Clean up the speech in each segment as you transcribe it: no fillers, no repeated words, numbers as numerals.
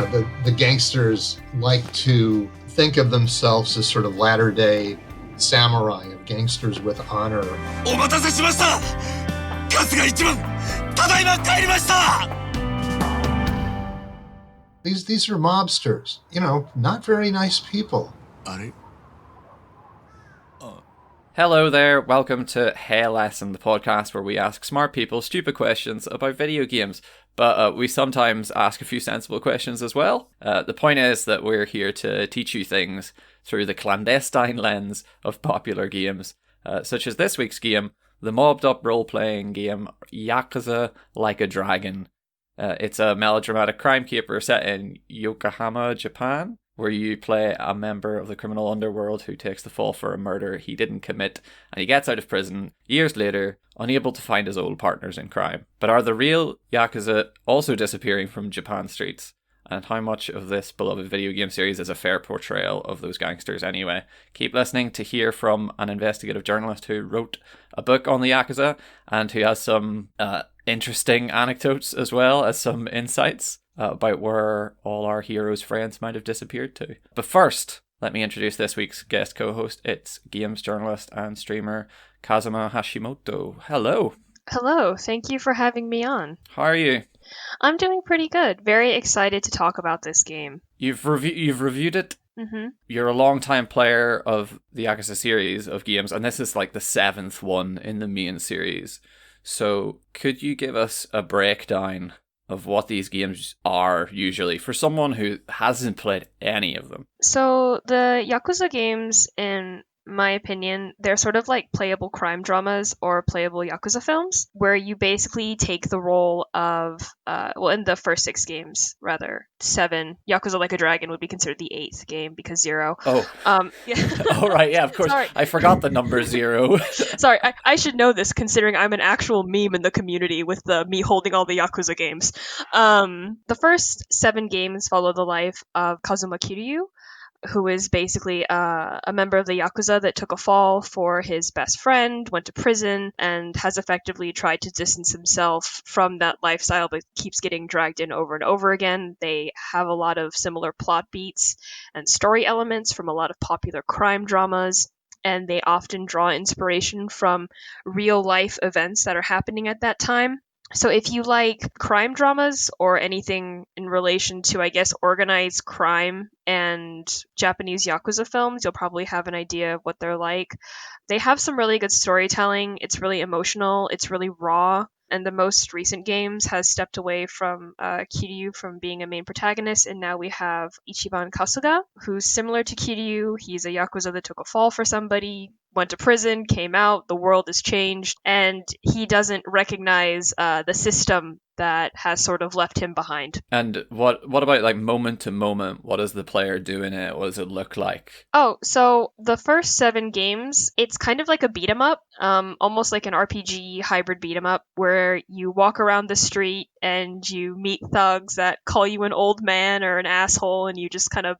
the gangsters like to think of themselves as sort of latter-day samurai, of gangsters with honor. These are mobsters, not very nice people. Hello there, welcome to Hey Lesson, the podcast where we ask smart people stupid questions about video games, but we sometimes ask a few sensible questions as well. The point is that we're here to teach you things through the clandestine lens of popular games, such as this week's game, the mobbed-up role-playing game Yakuza Like a Dragon. It's a melodramatic crime caper set in Yokohama, Japan, where you play a member of the criminal underworld who takes the fall for a murder he didn't commit, and he gets out of prison years later, unable to find his old partners in crime. But are the real Yakuza also disappearing from Japan streets? And how much of this beloved video game series is a fair portrayal of those gangsters anyway? Keep listening to hear from an investigative journalist who wrote a book on the Yakuza, and who has some interesting anecdotes as well as some insights about where all our heroes' friends might have disappeared to. But first, let me introduce this week's guest co-host. It's games journalist and streamer Kazuma Hashimoto. Hello. Hello, thank you for having me on. How are you? I'm doing pretty good. Very excited to talk about this game. You've reviewed it? Mm-hmm. You're a long-time player of the Yakuza series of games, and this is like the 7th one in the main series. So could you give us a breakdown of what these games are usually for someone who hasn't played any of them? So the Yakuza games, in my opinion, they're sort of like playable crime dramas or playable Yakuza films, where you basically take the role of, in the first 6 games, rather, 7, Yakuza Like a Dragon would be considered the 8th game because 0. Oh. Yeah. Oh, right, yeah, of course. Sorry. I forgot the number 0. Sorry, I should know this considering I'm an actual meme in the community with me holding all the Yakuza games. The first 7 games follow the life of Kazuma Kiryu, who is basically a member of the Yakuza that took a fall for his best friend, went to prison, and has effectively tried to distance himself from that lifestyle, but keeps getting dragged in over and over again. They have a lot of similar plot beats and story elements from a lot of popular crime dramas, and they often draw inspiration from real-life events that are happening at that time. So if you like crime dramas or anything in relation to, I guess, organized crime and Japanese Yakuza films, you'll probably have an idea of what they're like. They have some really good storytelling. It's really emotional. It's really raw. And the most recent games has stepped away from Kiryu from being a main protagonist, and now we have Ichiban Kasuga, who's similar to Kiryu. He's a Yakuza that took a fall for somebody, went to prison, came out, the world has changed, and he doesn't recognize the system that has sort of left him behind. And what about like moment to moment? What does the player do in it? What does it look like? Oh, so the first 7 games, it's kind of like a beat 'em up, almost like an RPG hybrid beat 'em up, where you walk around the street and you meet thugs that call you an old man or an asshole, and you just kind of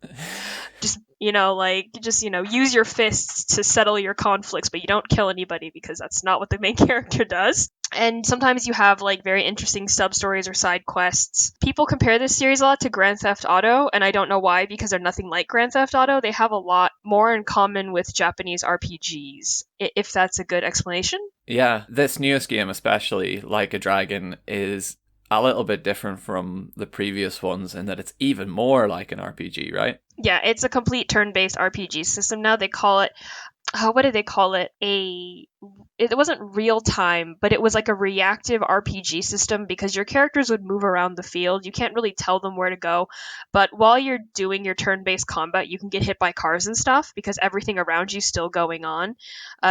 use your fists to settle your conflicts, but you don't kill anybody because that's not what the main character does. And sometimes you have like very interesting sub-stories or side quests. People compare this series a lot to Grand Theft Auto, and I don't know why, because they're nothing like Grand Theft Auto. They have a lot more in common with Japanese RPGs, if that's a good explanation. Yeah, this newest game, especially Like a Dragon, is a little bit different from the previous ones in that it's even more like an RPG, right? Yeah, it's a complete turn-based RPG system now. They call it, what did they call it? It wasn't real time, but it was like a reactive RPG system because your characters would move around the field. You can't really tell them where to go, but while you're doing your turn-based combat, you can get hit by cars and stuff because everything around you is still going on.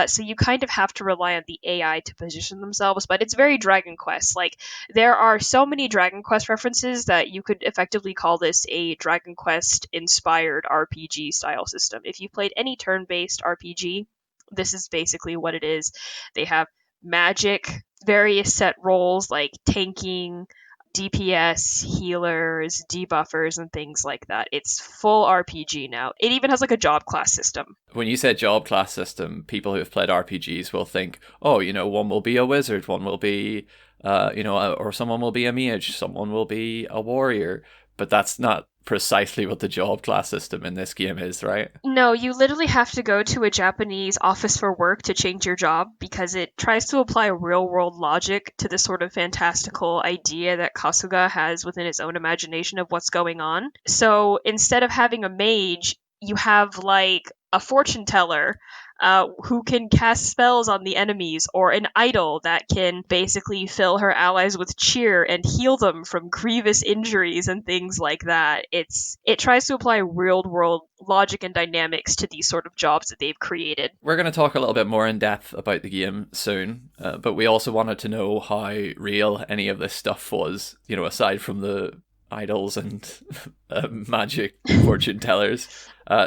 So you kind of have to rely on the AI to position themselves, but it's very Dragon Quest. Like, there are so many Dragon Quest references that you could effectively call this a Dragon Quest-inspired RPG style system. If you played any turn-based RPG, this is basically what it is. They have magic, various set roles like tanking, DPS, healers, debuffers, and things like that. It's full RPG now. It even has like a job class system. When you say job class system, people who have played RPGs will think, oh, one will be a wizard, one will be, or someone will be a mage, someone will be a warrior. But that's not precisely what the job class system in this game is, right? No, you literally have to go to a Japanese office for work to change your job because it tries to apply real world logic to the sort of fantastical idea that Kasuga has within his own imagination of what's going on. So instead of having a mage, you have like a fortune teller who can cast spells on the enemies, or an idol that can basically fill her allies with cheer and heal them from grievous injuries and things like that. It tries to apply real world logic and dynamics to these sort of jobs that they've created. We're going to talk a little bit more in depth about the game soon, but we also wanted to know how real any of this stuff was, you know, aside from the idols and magic fortune tellers.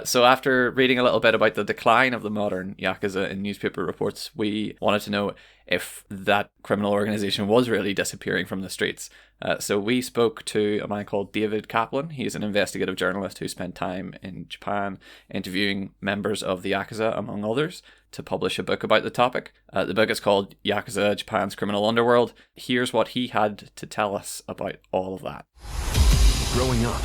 So after reading a little bit about the decline of the modern Yakuza in newspaper reports, we wanted to know if that criminal organization was really disappearing from the streets. So we spoke to a man called David Kaplan. He's an investigative journalist who spent time in Japan interviewing members of the Yakuza, among others, to publish a book about the topic. The book is called Yakuza, Japan's Criminal Underworld. Here's what he had to tell us about all of that. Growing up,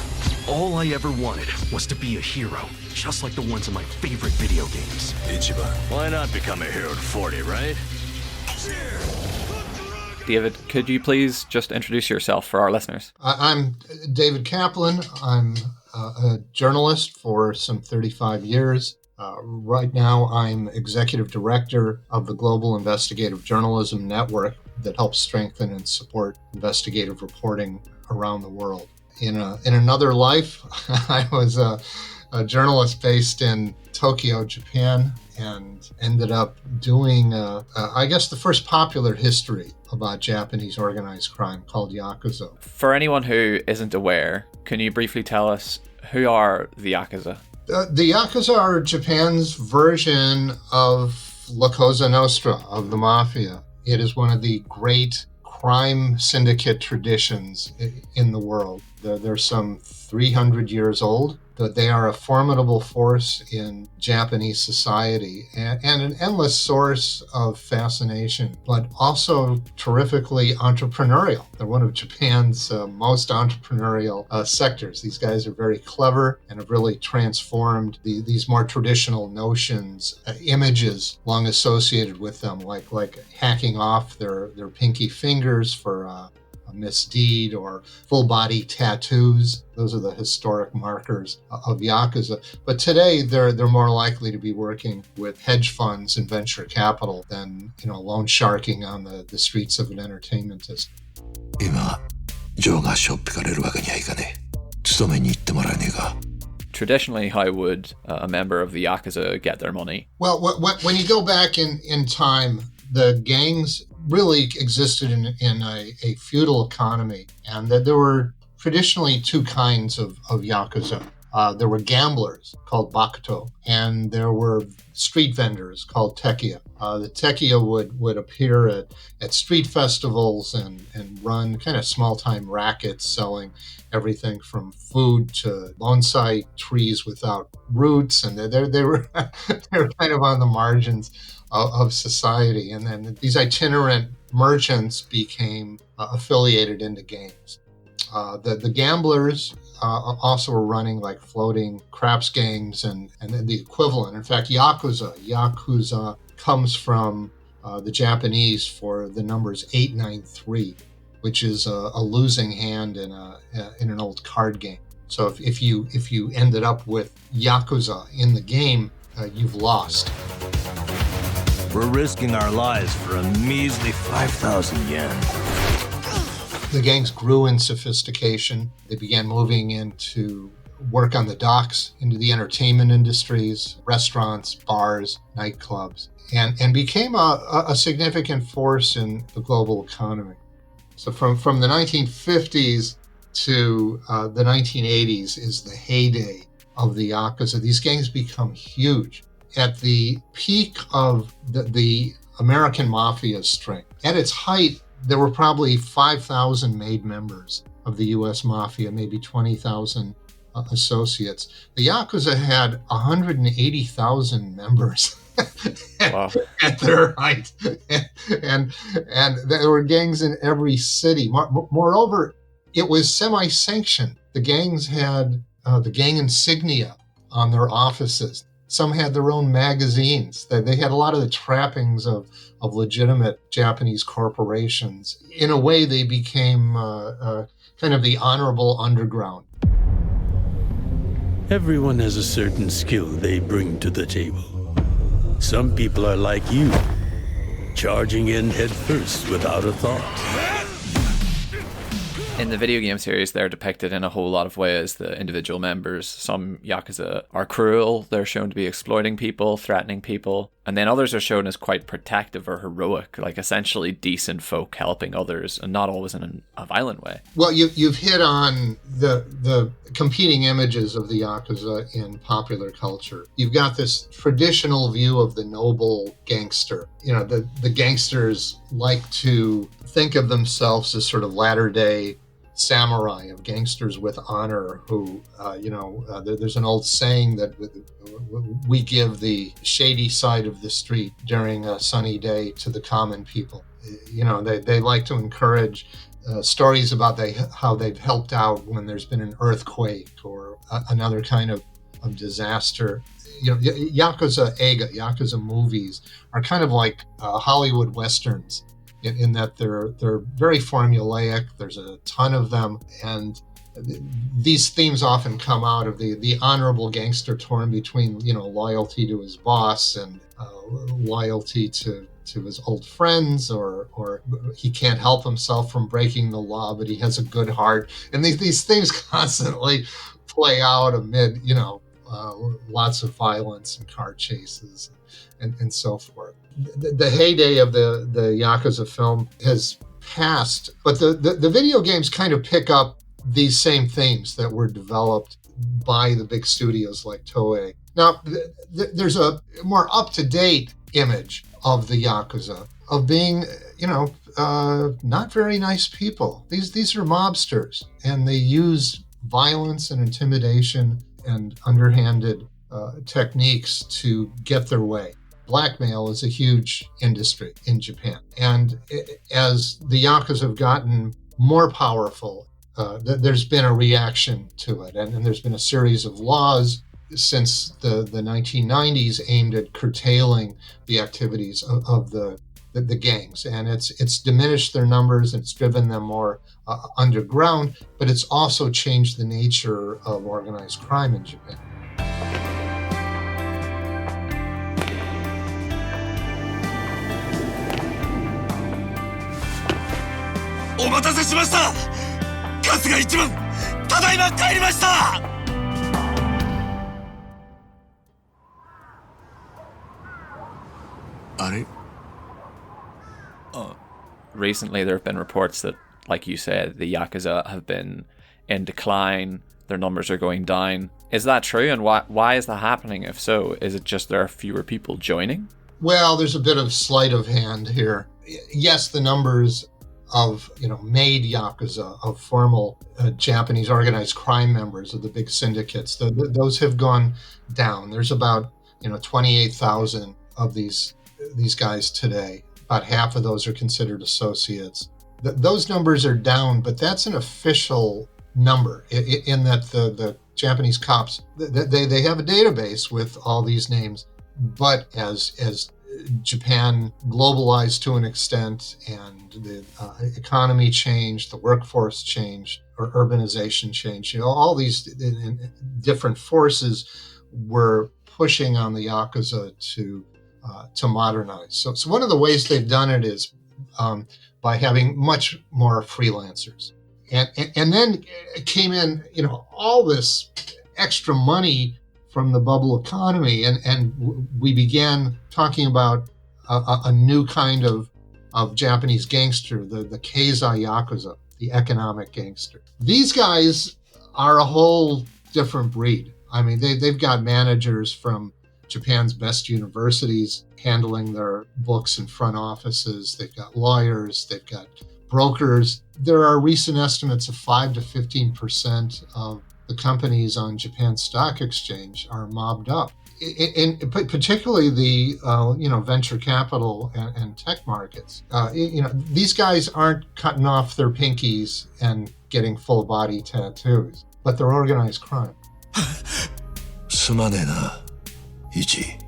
all I ever wanted was to be a hero, just like the ones in my favorite video games. Ichiban. Why not become a hero at 40, right? David, could you please just introduce yourself for our listeners? I'm David Kaplan. I'm a journalist for some 35 years. Right now, I'm executive director of the Global Investigative Journalism Network that helps strengthen and support investigative reporting around the world. In another life, I was a journalist based in Tokyo, Japan, and ended up doing, I guess, the first popular history about Japanese organized crime called Yakuza. For anyone who isn't aware, can you briefly tell us who are the Yakuza? The Yakuza are Japan's version of La Cosa Nostra, of the Mafia. It is one of the great crime syndicate traditions in the world. They're some 300 years old. They are a formidable force in Japanese society and an endless source of fascination, but also terrifically entrepreneurial. They're one of Japan's most entrepreneurial sectors. These guys are very clever and have really transformed these more traditional notions, images long associated with them, like hacking off their pinky fingers for a misdeed, or full body tattoos. Those are the historic markers of Yakuza. But today they're more likely to be working with hedge funds and venture capital than, loan sharking on the streets of an entertainment district. Traditionally, how would a member of the Yakuza get their money? Well, when you go back in time, the gangs really existed in a feudal economy, and that there were traditionally two kinds of Yakuza. There were gamblers called Bakuto, and there were street vendors called Tekiya. The Tekiya would appear at street festivals and run kind of small-time rackets selling everything from food to bonsai trees without roots, and they were kind of on the margins of society. And then these itinerant merchants became affiliated into gangs. The gamblers also were running like floating craps gangs and the equivalent. In fact, Yakuza comes from the Japanese for the numbers 893, which is a losing hand in an old card game. So if you ended up with Yakuza in the game, you've lost. We're risking our lives for a measly 5,000 yen. The gangs grew in sophistication. They began moving into work on the docks, into the entertainment industries, restaurants, bars, nightclubs, and became a significant force in the global economy. So from the 1950s to the 1980s is the heyday of the Yakuza. These gangs become huge. At the peak of the American Mafia's strength, at its height, there were probably 5,000 made members of the U.S. Mafia, maybe 20,000 associates. The Yakuza had 180,000 members Wow. at their height. and there were gangs in every city. Moreover, it was semi-sanctioned. The gangs had the gang insignia on their offices. Some had their own magazines. They had a lot of the trappings of legitimate Japanese corporations. In a way, they became kind of the honorable underground. Everyone has a certain skill they bring to the table. Some people are like you, charging in head first without a thought. In the video game series, they're depicted in a whole lot of ways, the individual members. Some Yakuza are cruel, they're shown to be exploiting people, threatening people, and then others are shown as quite protective or heroic, like essentially decent folk helping others, and not always in a violent way. Well, you've hit on the competing images of the Yakuza in popular culture. You've got this traditional view of the noble gangster. You know, the gangsters like to think of themselves as sort of latter-day samurai, of gangsters with honor who, there's an old saying that we give the shady side of the street during a sunny day to the common people. You know, they like to encourage stories about how they've helped out when there's been an earthquake or another kind of disaster. You know, Yakuza movies are kind of like Hollywood westerns. In that they're very formulaic. There's a ton of them, and these themes often come out of the honorable gangster torn between, you know, loyalty to his boss and loyalty to his old friends, or he can't help himself from breaking the law, but he has a good heart. And these things constantly play out amid, you know, lots of violence and car chases and so forth. The heyday of the Yakuza film has passed, but the video games kind of pick up these same themes that were developed by the big studios like Toei. Now, there's a more up-to-date image of the Yakuza, of being, you know, not very nice people. These are mobsters, and they use violence and intimidation and underhanded techniques to get their way. Blackmail is a huge industry in Japan. And as the Yakuza have gotten more powerful, there's been a reaction to it. And there's been a series of laws since the 1990s aimed at curtailing the activities of the gangs. And it's diminished their numbers, and it's driven them more underground, but it's also changed the nature of organized crime in Japan. お待たせしました。春日一番、ただいま帰りました。あれ? Recently, there have been reports that, like you said, the Yakuza have been in decline. Their numbers are going down. Is that true? And why is that happening? If so, is it just there are fewer people joining? Well, there's a bit of sleight of hand here. Yes, the numbers of, you know, made Yakuza, of formal Japanese organized crime members of the big syndicates, those have gone down. There's about, 28,000 of these guys today. About half of those are considered associates. Those numbers are down, but that's an official number in that the Japanese cops, they have a database with all these names. But as Japan globalized to an extent, and the economy changed, the workforce changed, or urbanization changed, all these different forces were pushing on the Yakuza to modernize. So one of the ways they've done it is by having much more freelancers. And then came in, all this extra money from the bubble economy, and we began talking about a new kind of Japanese gangster, the Keizai Yakuza, the economic gangster. These guys are a whole different breed. I mean, they've got managers from Japan's best universities handling their books and front offices. They've got lawyers, they've got brokers. There are recent estimates of 5 to 15% of the companies on Japan's stock exchange are mobbed up. Particularly the venture capital and tech markets. These guys aren't cutting off their pinkies and getting full body tattoos. but they're organized crime. すまねえな。イチ、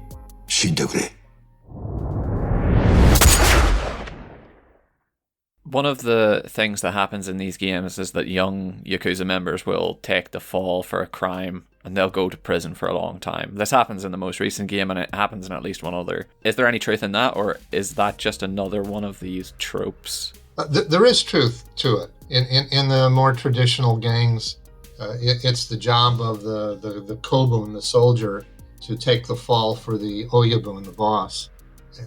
死んでくれ。One of the things that happens in these games is that young Yakuza members will take the fall for a crime and they'll go to prison for a long time. This happens in the most recent game and it happens in at least one other. Is there any truth in that, or is that just another one of these tropes? There is truth to it. In the more traditional gangs, it's the job of the kobun, the soldier, to take the fall for the oyabun, the boss.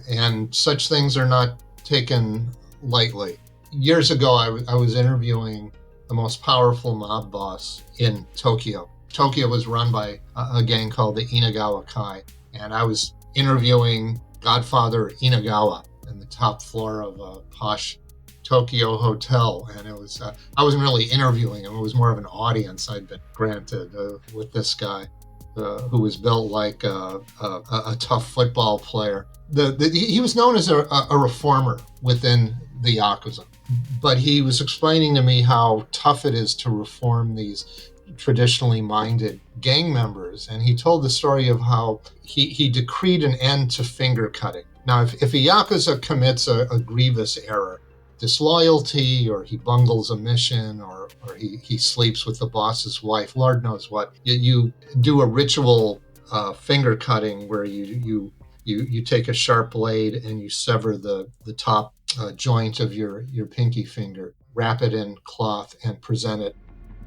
And such things are not taken lightly. Years ago, I was interviewing the most powerful mob boss in Tokyo. Tokyo was run by a gang called the Inagawa Kai, and I was interviewing Godfather Inagawa in the top floor of a posh Tokyo hotel, and it was I wasn't really interviewing him. It was more of an audience I'd been granted with this guy who was built like a tough football player. He was known as a reformer within the Yakuza, but he was explaining to me how tough it is to reform these traditionally minded gang members, and he told the story of how he decreed an end to finger cutting. Now, if a Yakuza commits a grievous error, disloyalty, or he bungles a mission, or he sleeps with the boss's wife, Lord knows what, you do a ritual finger cutting where you take a sharp blade and you sever the top joint of your pinky finger, wrap it in cloth, and present it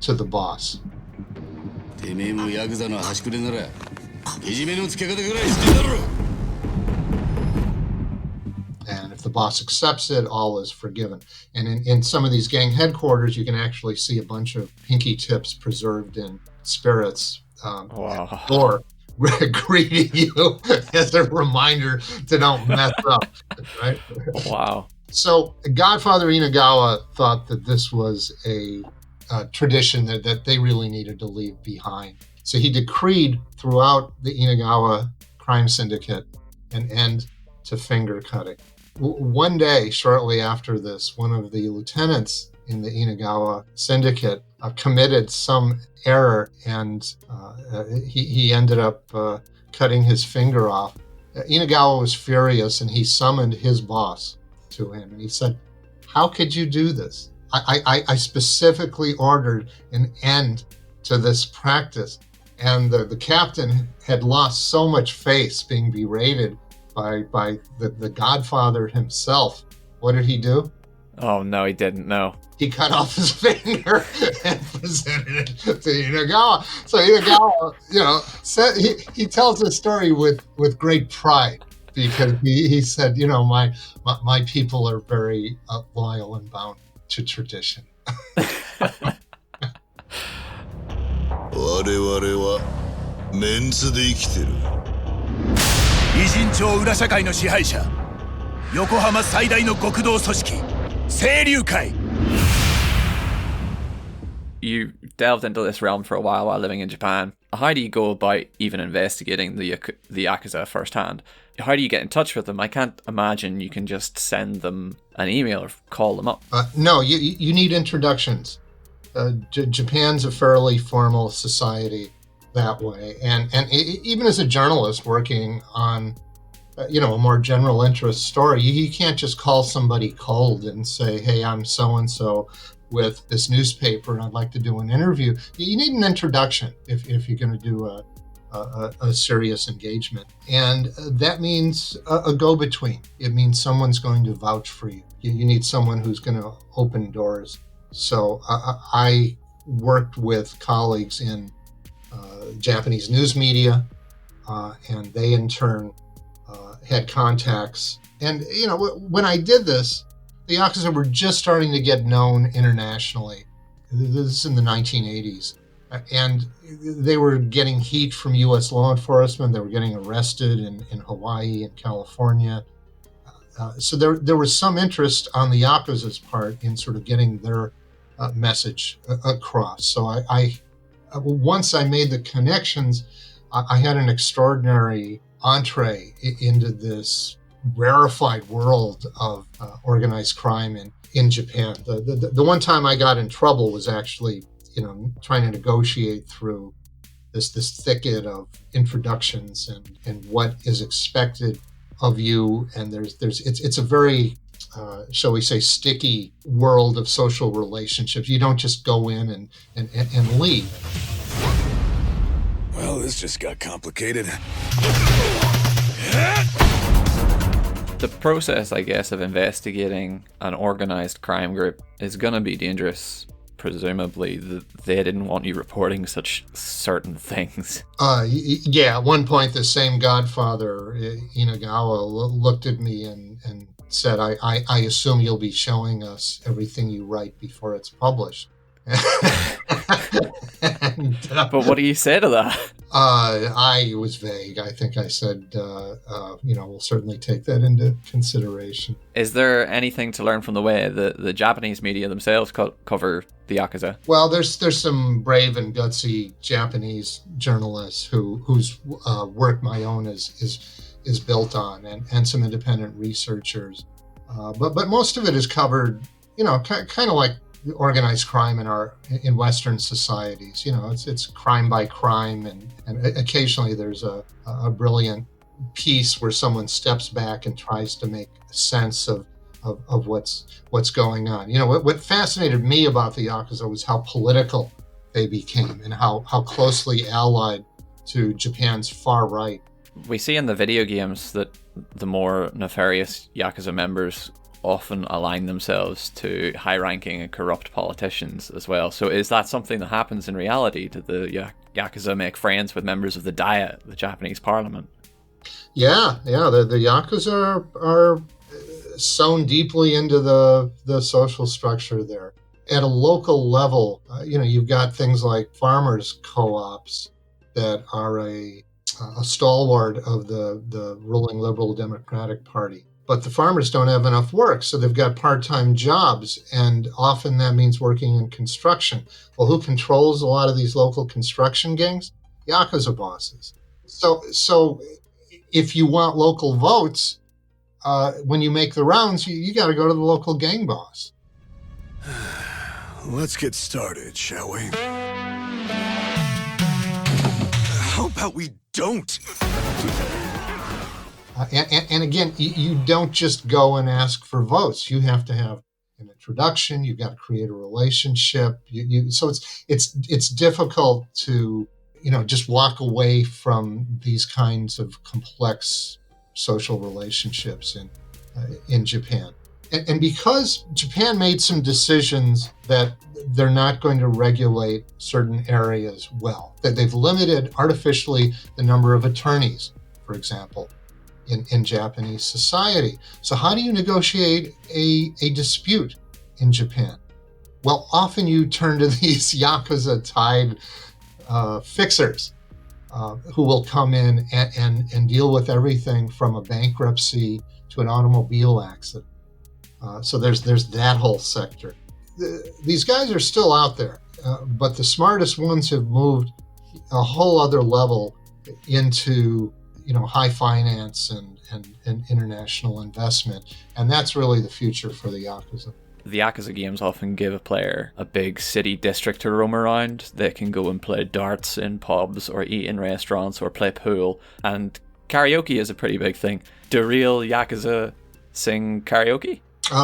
to the boss. And if the boss accepts it, all is forgiven. And in some of these gang headquarters, you can actually see a bunch of pinky tips preserved in spirits Wow. or greeting you as a reminder to don't mess up, right? Wow. So Godfather Inagawa thought that this was a tradition that they really needed to leave behind. So he decreed throughout the Inagawa crime syndicate an end to finger cutting. One day, shortly after this, one of the lieutenants in the Inagawa syndicate committed some error, and he ended up cutting his finger off. Inagawa was furious, and he summoned his boss to him, and he said, "How could you do this? I specifically ordered an end to this practice." And the captain had lost so much face being berated by the Godfather himself. What did he do? Oh, no, he didn't. No. He cut off his finger and presented it to Inagawa. So Inagawa, said he tells his story with great pride, because he said, my people are very loyal and bound to tradition. 我々はメンツで生きてる。偉人町裏社会の支配者、横浜最大の極道組織、清流会。 You delved into this realm for a while living in Japan. How do you go about even investigating the Yakuza firsthand? How do you get in touch with them? I can't imagine you can just send them an email or call them up. No, you need introductions. Japan's a fairly formal society that way, and even as a journalist working on a more general interest story, you can't just call somebody cold and say, "Hey, I'm so and so with this newspaper and I'd like to do an interview." You need an introduction if you're going to do a serious engagement, and that means a go-between. It means someone's going to vouch for you. You need someone who's going to open doors. So I worked with colleagues in Japanese news media, and they in turn had contacts. And when I did this, the Yakuza were just starting to get known internationally. This is in the 1980s. And they were getting heat from U.S. law enforcement. They were getting arrested in Hawaii and California. So there was some interest on the Yakuza's part in sort of getting their message across. So I once I made the connections, I had an extraordinary entree into this rarefied world of organized crime in Japan. The one time I got in trouble was actually trying to negotiate through this thicket of introductions and what is expected of you. And it's a very shall we say, sticky world of social relationships. You don't just go in and leave. Well, this just got complicated. The process, I guess, of investigating an organized crime group is going to be dangerous. Presumably, they didn't want you reporting such certain things. Yeah, at one point, the same Godfather, Inagawa, looked at me and said, I assume you'll be showing us everything you write before it's published. But what do you say to that? I was vague. I think I said, we'll certainly take that into consideration. Is there anything to learn from the way the Japanese media themselves cover the Yakuza? Well, there's some brave and gutsy Japanese journalists whose work my own is built on, and some independent researchers. But most of it is covered, kind of like organized crime in Western societies. It's crime by crime, and occasionally there's a brilliant piece where someone steps back and tries to make sense of what's going on. What fascinated me about the Yakuza was how political they became and how closely allied to Japan's far right. We see in the video games that the more nefarious Yakuza members often align themselves to high-ranking and corrupt politicians as well. So is that something that happens in reality? Do the Yakuza make friends with members of the Diet, the Japanese parliament? Yeah. The Yakuza are sewn deeply into the social structure there. At a local level, you've got things like farmers' co-ops that are a stalwart of the ruling Liberal Democratic Party. But the farmers don't have enough work, so they've got part-time jobs, and often that means working in construction. Well, who controls a lot of these local construction gangs? Yakuza bosses. So if you want local votes, when you make the rounds, you got to go to the local gang boss. Let's get started, shall we? How about we don't? And again, you don't just go and ask for votes. You have to have an introduction. You've got to create a relationship. So it's difficult to just walk away from these kinds of complex social relationships in Japan. And because Japan made some decisions that they're not going to regulate certain areas well, that they've limited artificially the number of attorneys, for example, in Japanese society. So how do you negotiate a dispute in Japan? Well, often you turn to these Yakuza-tied fixers who will come in and deal with everything from a bankruptcy to an automobile accident. So there's that whole sector. These guys are still out there, but the smartest ones have moved a whole other level into high finance and international investment, and that's really the future for the Yakuza. The Yakuza games often give a player a big city district to roam around. They can go and play darts in pubs or eat in restaurants or play pool, and karaoke is a pretty big thing. Do real Yakuza sing karaoke?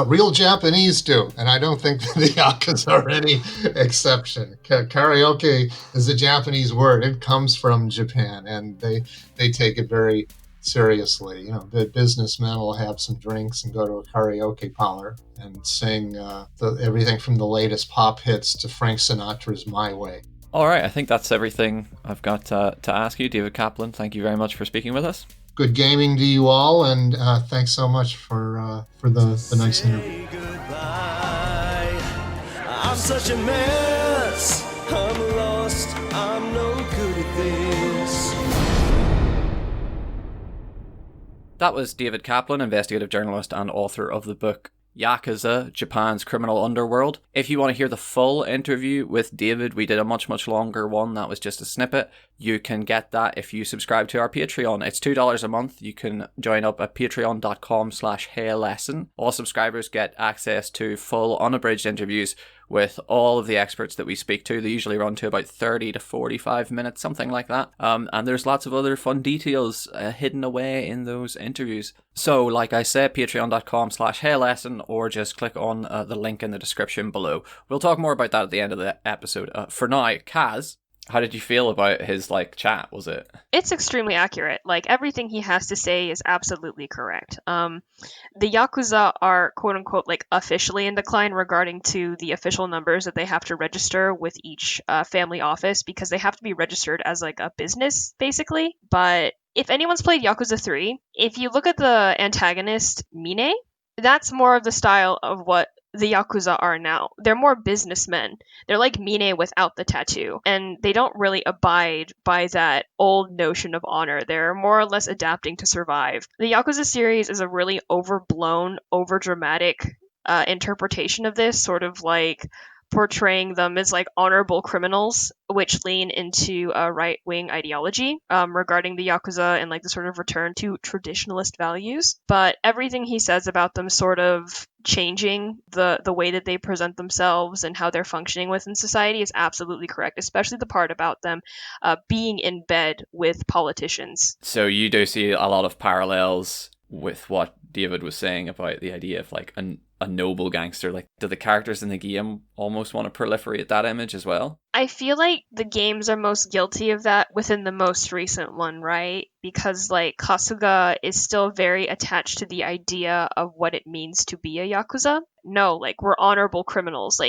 Real Japanese do, and I don't think the Yakuza are any exception. Karaoke is a Japanese word. It comes from Japan, and they take it very seriously. The businessmen will have some drinks and go to a karaoke parlor and sing everything from the latest pop hits to Frank Sinatra's My Way. All right, I think that's everything I've got to ask you. David Kaplan, thank you very much for speaking with us. Good gaming to you all, and thanks so much for the nice interview. Goodbye. I'm such a mess. I'm lost. I'm no good at this. That was David Kaplan, investigative journalist and author of the book Yakuza, Japan's Criminal Underworld. If you want to hear the full interview with David, we did a much longer one. That was just a snippet. You can get that if you subscribe to our Patreon. It's $2 a month. You can join up at patreon.com/heylesson. All subscribers get access to full unabridged interviews with all of the experts that we speak to. They usually run to about 30 to 45 minutes, something like that. And there's lots of other fun details hidden away in those interviews. So, like I said, patreon.com/heylesson, or just click on the link in the description below. We'll talk more about that at the end of the episode. For now, Kaz, how did you feel about his chat? Was it? It's extremely accurate. Like, everything he has to say is absolutely correct. The Yakuza are, quote unquote, officially in decline regarding to the official numbers that they have to register with each family office, because they have to be registered as a business, basically. But if anyone's played Yakuza 3, if you look at the antagonist, Mine, that's more of the style of what the Yakuza are now. They're more businessmen. They're like Mine without the tattoo. And they don't really abide by that old notion of honor. They're more or less adapting to survive. The Yakuza series is a really overblown, overdramatic interpretation of this, sort of portraying them as honorable criminals, which lean into a right-wing ideology regarding the Yakuza and the sort of return to traditionalist values. But everything he says about them sort of changing the way that they present themselves and how they're functioning within society is absolutely correct, especially the part about them being in bed with politicians. So you do see a lot of parallels with what David was saying about the idea of a noble gangster. Do the characters in the game almost want to proliferate that image as well? I feel like the games are most guilty of that within the most recent one, right? Because Kasuga is still very attached to the idea of what it means to be a Yakuza. No, we're honorable criminals.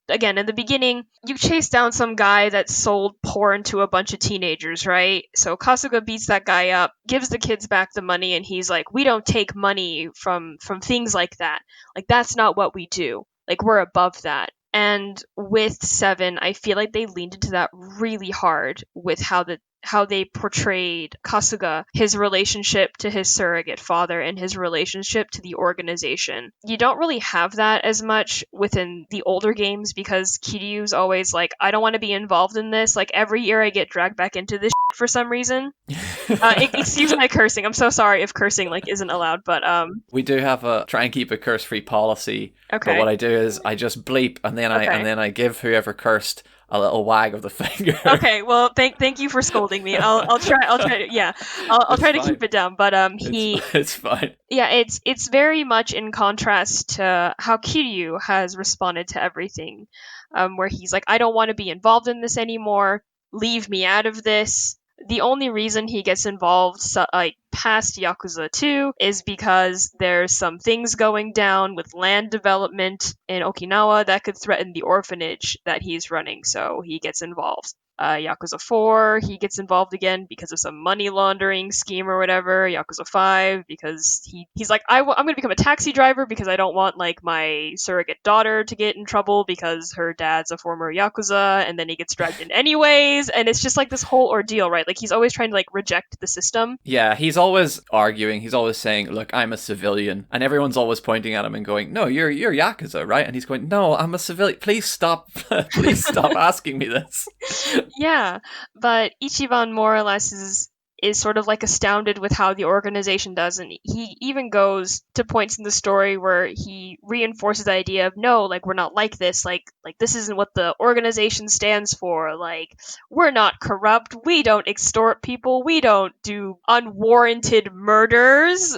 Again, in the beginning, you chase down some guy that sold porn to a bunch of teenagers, right? So Kasuga beats that guy up, gives the kids back the money, and he's like, we don't take money from things like that. That's not what we do. We're above that. And with 7, I feel like they leaned into that really hard with how they portrayed Kasuga, his relationship to his surrogate father, and his relationship to the organization. You don't really have that as much within the older games, because Kiryu's always I don't want to be involved in this. Every year I get dragged back into this shit for some reason. Excuse my cursing. I'm so sorry if cursing isn't allowed, but we do have a try and keep a curse-free policy. Okay. But what I do is I just bleep, and then I give whoever cursed a little wag of the finger. Okay, well, thank you for scolding me. I'll try. Yeah, I'll try to keep it down. But it's fine. Yeah, it's very much in contrast to how Kiryu has responded to everything, where he's like, I don't want to be involved in this anymore. Leave me out of this. The only reason he gets involved, past Yakuza 2, is because there's some things going down with land development in Okinawa that could threaten the orphanage that he's running, so he gets involved. Yakuza 4, he gets involved again because of some money laundering scheme or whatever. Yakuza 5, because he's like, I'm going to become a taxi driver because I don't want my surrogate daughter to get in trouble because her dad's a former Yakuza, and then he gets dragged in anyways, and it's just this whole ordeal, right? He's always trying to reject the system. Yeah, he's always arguing, he's always saying, look, I'm a civilian, and everyone's always pointing at him and going, no, you're Yakuza, right? And he's going, no, I'm a civilian, please stop asking me this. Yeah, but Ichiban more or less is sort of astounded with how the organization does, and he even goes to points in the story where he reinforces the idea of, no, we're not like this, this isn't what the organization stands for, we're not corrupt, we don't extort people, we don't do unwarranted murders,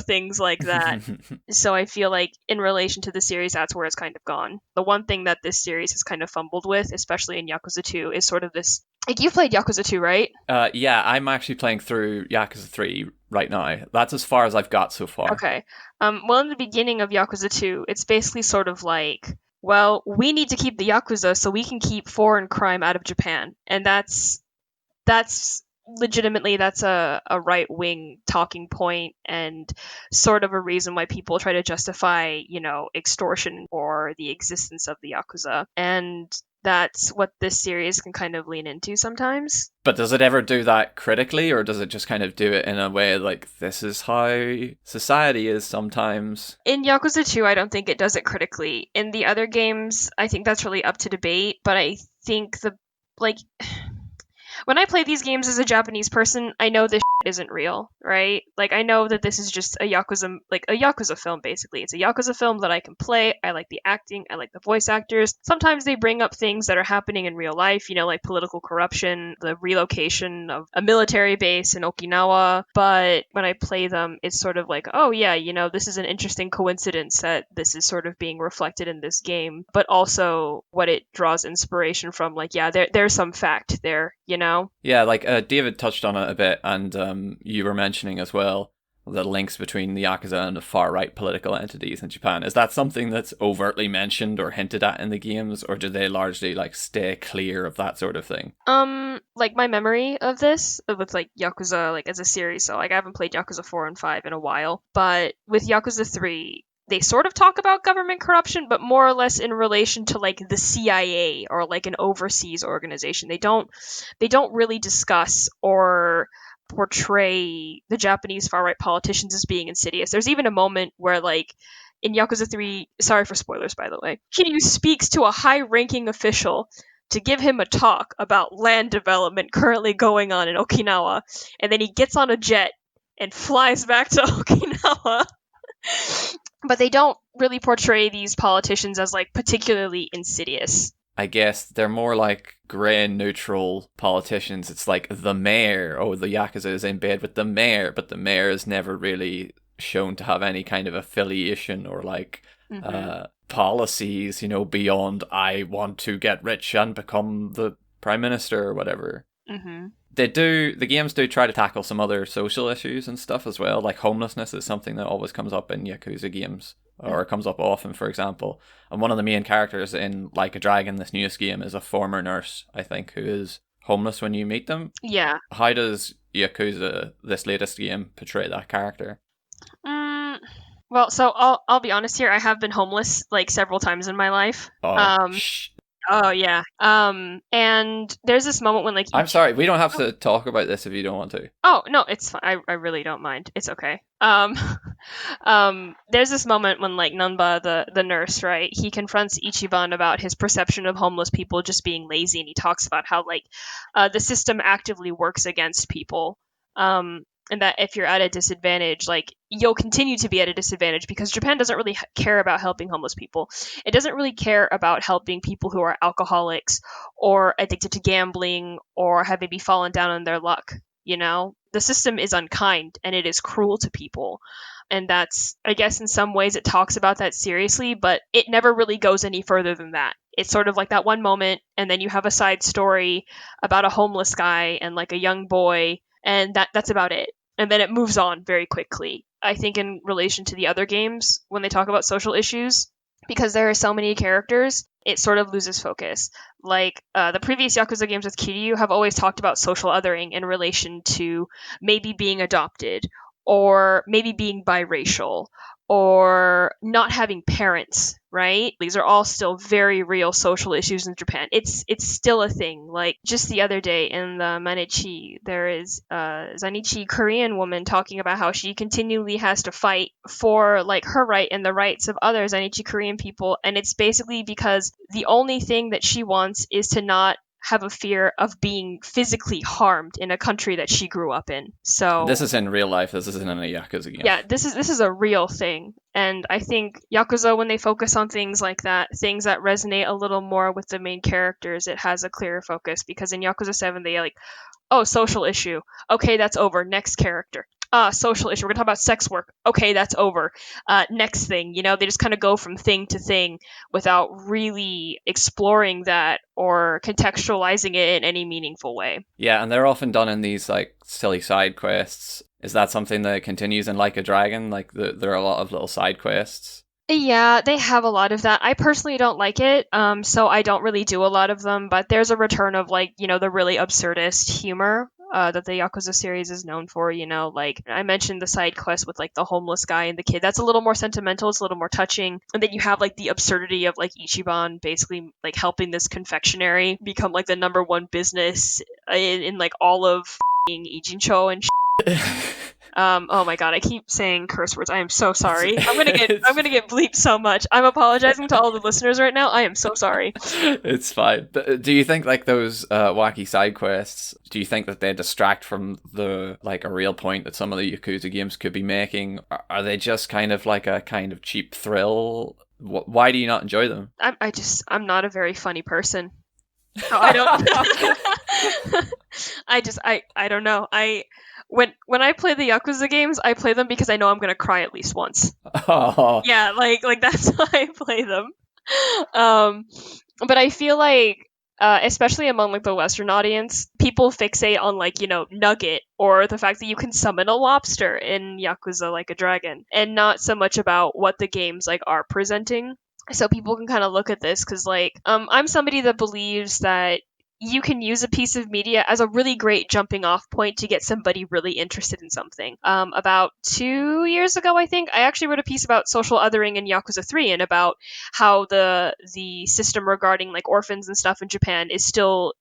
things like that. So I feel in relation to the series, that's where it's kind of gone. The one thing that this series has kind of fumbled with, especially in Yakuza 2, is sort of this, you played Yakuza 2, right? Yeah, I'm actually playing through Yakuza 3 right now. That's as far as I've got so far. Okay. Well, in the beginning of Yakuza 2, it's basically sort of well, we need to keep the Yakuza so we can keep foreign crime out of Japan. And that's legitimately, that's a right-wing talking point, and sort of a reason why people try to justify, extortion or the existence of the Yakuza. And that's what this series can kind of lean into sometimes. But does it ever do that critically, or does it just kind of do it in a way this is how society is sometimes? In Yakuza 2, I don't think it does it critically. In the other games, I think that's really up to debate, but I think when I play these games as a Japanese person, I know this isn't real, right? Like, I know that this is just a Yakuza film, basically. It's a Yakuza film that I can play. I like the acting. I like the voice actors. Sometimes they bring up things that are happening in real life, like political corruption, the relocation of a military base in Okinawa. But when I play them, it's sort of like, oh yeah, this is an interesting coincidence that this is sort of being reflected in this game, but also what it draws inspiration from. Like, yeah, there's some fact there, Yeah, like David touched on it a bit, and you were mentioning as well the links between the Yakuza and the far-right political entities in Japan. Is that something that's overtly mentioned or hinted at in the games, or do they largely like stay clear of that sort of thing? Like, my memory of this with like Yakuza, like, as a series, so like I haven't played Yakuza 4 and 5 in a while, but with Yakuza 3, they sort of talk about government corruption, but more or less in relation to like the CIA or like an overseas organization. They don't really discuss or portray the Japanese far-right politicians as being insidious. There's even a moment where, like, in Yakuza 3, sorry for spoilers by the way, Kiryu speaks to a high-ranking official to give him a talk about land development currently going on in Okinawa, and then he gets on a jet and flies back to Okinawa. But they don't really portray these politicians as like particularly insidious. I guess they're more like grey and neutral politicians. It's like the mayor, the Yakuza is in bed with the mayor, but the mayor is never really shown to have any kind of affiliation or like policies, beyond I want to get rich and become the prime minister or whatever. Mm-hmm. The games do try to tackle some other social issues and stuff as well, like homelessness is something that always comes up in Yakuza games, or comes up often, for example. And one of the main characters in Like a Dragon, this newest game, is a former nurse, I think, who is homeless when you meet them. Yeah. How does Yakuza, this latest game, portray that character? Well, so I'll be honest here. I have been homeless like several times in my life. Oh yeah. And there's this moment when like I'm sorry, we don't have to talk about this if you don't want to. Oh no, it's fine. I really don't mind. It's okay. There's this moment when like Nanba, the nurse, right? He confronts Ichiban about his perception of homeless people just being lazy, and he talks about how like the system actively works against people. And that if you're at a disadvantage, like, you'll continue to be at a disadvantage because Japan doesn't really care about helping homeless people. It doesn't really care about helping people who are alcoholics or addicted to gambling or have maybe fallen down on their luck, The system is unkind and it is cruel to people. And that's, I guess in some ways it talks about that seriously, but it never really goes any further than that. It's sort of like that one moment, and then you have a side story about a homeless guy and like a young boy, and that's about it. And then it moves on very quickly. I think in relation to the other games, when they talk about social issues, because there are so many characters, it sort of loses focus. Like, the previous Yakuza games with Kiryu have always talked about social othering in relation to maybe being adopted, or maybe being biracial, or not having parents, right? These are all still very real social issues in Japan. It's still a thing. Like, just the other day in the Manechi, there is a Zainichi Korean woman talking about how she continually has to fight for like her right and the rights of other Zainichi Korean people, and it's basically because the only thing that she wants is to not have a fear of being physically harmed in a country that she grew up in. So this is in real life. This isn't in a Yakuza game. Yeah, this is a real thing. And I think Yakuza, when they focus on things like that, things that resonate a little more with the main characters, it has a clearer focus. Because in Yakuza 7, they like, oh, social issue. Okay, that's over. Next character. Social issue. We're gonna talk about sex work. Okay, that's over. Next thing. They just kind of go from thing to thing without really exploring that or contextualizing it in any meaningful way. Yeah, and they're often done in these like silly side quests. Is that something that continues in Like a Dragon? Like there are a lot of little side quests. Yeah, they have a lot of that. I personally don't like it, so I don't really do a lot of them, but there's a return of like, the really absurdist humor that the Yakuza series is known for, like I mentioned the side quest with like the homeless guy and the kid. That's a little more sentimental, it's a little more touching. And then you have like the absurdity of like Ichiban basically like helping this confectionery become like the number one business in like all of Ijincho and Oh my god, I keep saying curse words. I am so sorry. I'm gonna get bleeped so much. I'm apologizing to all the listeners right now. I am so sorry. It's fine. Do you think like those wacky side quests? Do you think that they distract from the like a real point that some of the Yakuza games could be making? Are they just kind of like a kind of cheap thrill? Why do you not enjoy them? I'm not a very funny person. Oh, I don't. I don't know. When I play the Yakuza games, I play them because I know I'm gonna cry at least once. Oh. Yeah, like that's why I play them. But I feel like, especially among like the Western audience, people fixate on like Nugget or the fact that you can summon a lobster in Yakuza like a dragon, and not so much about what the games like are presenting. So people can kind of look at this because like I'm somebody that believes that you can use a piece of media as a really great jumping off point to get somebody really interested in something. About 2 years ago, I think, I actually wrote a piece about social othering in Yakuza 3 and about how the system regarding like orphans and stuff in Japan is still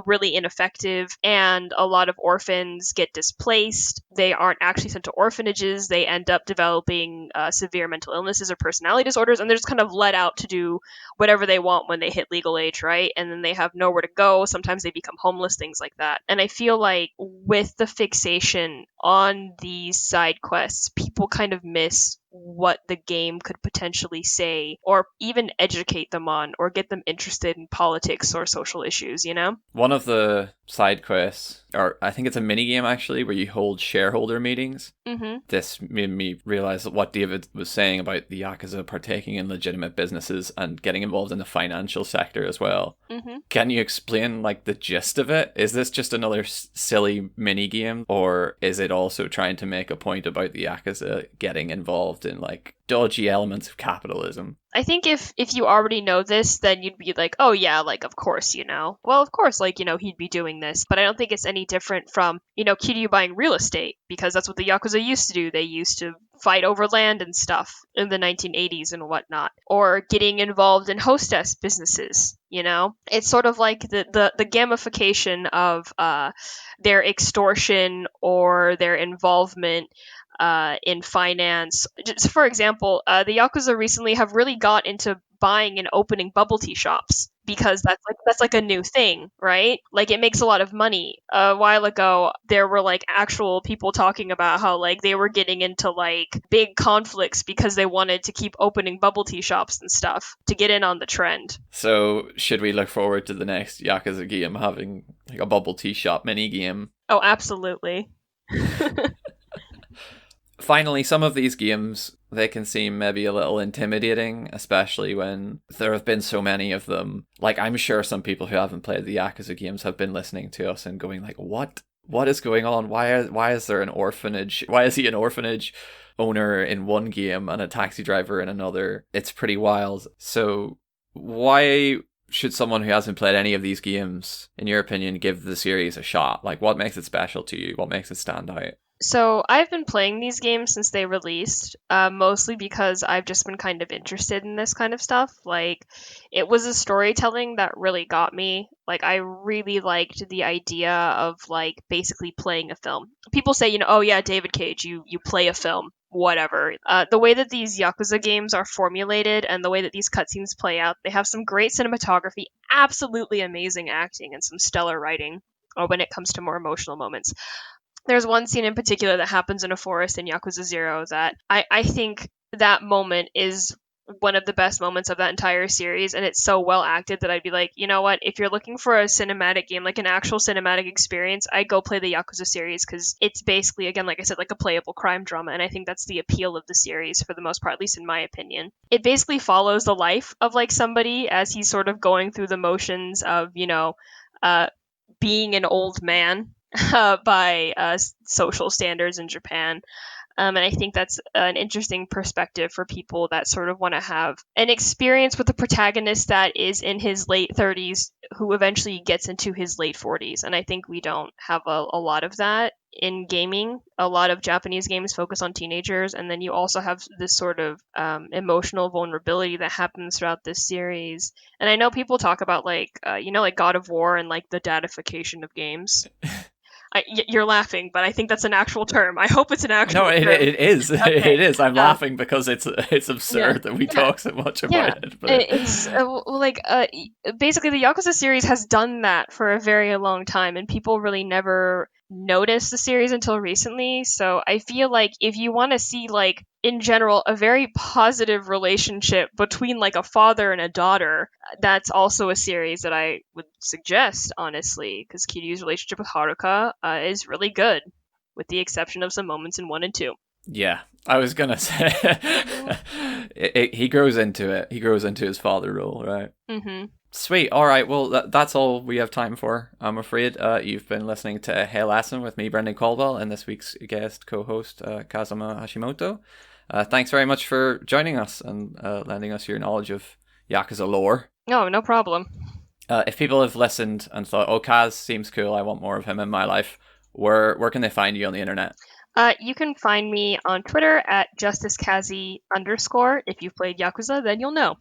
really ineffective, and a lot of orphans get displaced. They aren't actually sent to orphanages. They end up developing severe mental illnesses or personality disorders, and they're just kind of let out to do whatever they want when they hit legal age, right? And then they have nowhere to go. Sometimes they become homeless, things like that. And I feel like with the fixation on these side quests, people kind of miss what the game could potentially say or even educate them on or get them interested in politics or social issues, One of the side quests, or I think it's a mini game actually, where you hold shareholder meetings. Mm-hmm. This made me realize what David was saying about the Yakuza partaking in legitimate businesses and getting involved in the financial sector as well. Mm-hmm. Can you explain like the gist of it? Is this just another silly mini game, or is it also trying to make a point about the Yakuza getting involved in like dodgy elements of capitalism? I think if you already know this, then you'd be like, oh yeah, like of course, well, of course, like he'd be doing this. But I don't think it's any different from Kiryu buying real estate, because that's what the Yakuza used to do. They used to fight over land and stuff in the 1980s and whatnot, or getting involved in hostess businesses. It's sort of like the gamification of their extortion or their involvement in finance. Just for example, the Yakuza recently have really got into buying and opening bubble tea shops, because that's like a new thing, right? Like it makes a lot of money. A while ago, there were like actual people talking about how like they were getting into like big conflicts because they wanted to keep opening bubble tea shops and stuff to get in on the trend. So should we look forward to the next Yakuza game having like a bubble tea shop mini game? Oh, absolutely. Finally, some of these games, they can seem maybe a little intimidating, especially when there have been so many of them. Like, I'm sure some people who haven't played the Yakuza games have been listening to us and going like, what is going on? Why is there an orphanage? Why is he an orphanage owner in one game and a taxi driver in another? It's pretty wild. So why should someone who hasn't played any of these games, in your opinion, give the series a shot? Like, what makes it special to you? What makes it stand out? So I've been playing these games since they released, mostly because I've just been kind of interested in this kind of stuff. Like, it was a storytelling that really got me. Like, I really liked the idea of, like, basically playing a film. People say, oh yeah, David Cage, you play a film, whatever. The way that these Yakuza games are formulated and the way that these cutscenes play out, they have some great cinematography, absolutely amazing acting, and some stellar writing when it comes to more emotional moments. There's one scene in particular that happens in a forest in Yakuza 0 that I think that moment is one of the best moments of that entire series, and it's so well acted that I'd be like, you know what, if you're looking for a cinematic game, like an actual cinematic experience, I'd go play the Yakuza series, because it's basically, again, like I said, like a playable crime drama, and I think that's the appeal of the series for the most part, at least in my opinion. It basically follows the life of like somebody as he's sort of going through the motions of, being an old man by social standards in Japan. And I think that's an interesting perspective for people that sort of want to have an experience with a protagonist that is in his late 30s who eventually gets into his late 40s. And I think we don't have a lot of that in gaming. A lot of Japanese games focus on teenagers, and then you also have this sort of emotional vulnerability that happens throughout this series. And I know people talk about like God of War and like the dadification of games. You're laughing, but I think that's an actual term. I hope it's an actual No, term. it is. Okay. It is. I'm laughing because it's absurd that we talk so much about it. But It's basically the Yakuza series has done that for a very long time, and people really never noticed the series until recently. So I feel like if you want to see, like, in general, a very positive relationship between, like, a father and a daughter, that's also a series that I would suggest, honestly, because Kiryu's relationship with Haruka is really good, with the exception of some moments in 1 and 2. yeah, I was gonna say he grows into it. He grows into his father role, right? Mm-hmm. Sweet. All right. Well, that's all we have time for, I'm afraid. You've been listening to Hey Lesson with me, Brendan Caldwell, and this week's guest co-host, Kazuma Hashimoto. Thanks very much for joining us and lending us your knowledge of Yakuza lore. No problem. If people have listened and thought, oh, Kaz seems cool, I want more of him in my life, where can they find you on the internet? You can find me on Twitter at JusticeKazi_. If you've played Yakuza, then you'll know.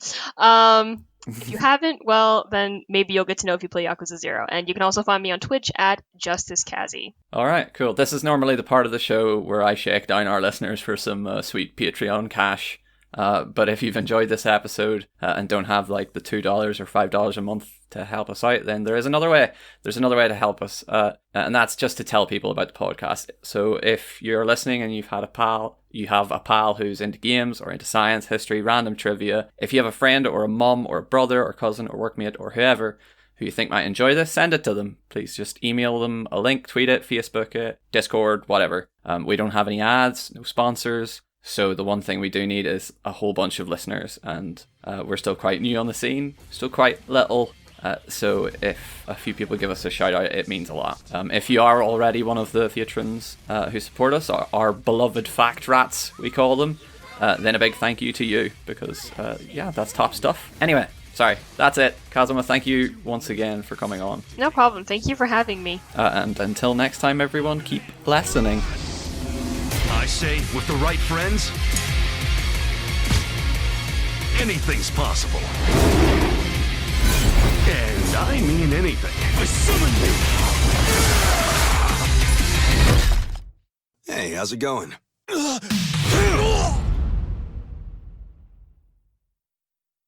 If you haven't, well, then maybe you'll get to know if you play Yakuza 0. And you can also find me on Twitch at JusticeKazi. All right, cool. This is normally the part of the show where I shake down our listeners for some sweet Patreon cash. But if you've enjoyed this episode and don't have like the $2 or $5 a month to help us out, then there is another way. There's another way to help us, and that's just to tell people about the podcast. So if you're listening and you have a pal who's into games or into science, history, random trivia, if you have a friend or a mum or a brother or cousin or workmate or whoever who you think might enjoy this, send it to them. Please just email them a link, tweet it, Facebook it, Discord, whatever. We don't have any ads, no sponsors. So the one thing we do need is a whole bunch of listeners, and we're still quite new on the scene, still quite little. So if a few people give us a shout out, it means a lot. If you are already one of the patrons who support us, our beloved fact rats, we call them, then a big thank you to you, because that's top stuff. Anyway, sorry, that's it. Kazuma, thank you once again for coming on. No problem. Thank you for having me. And until next time, everyone, keep lessening. I say, with the right friends, anything's possible. And I mean anything. I summon you! Hey, how's it going?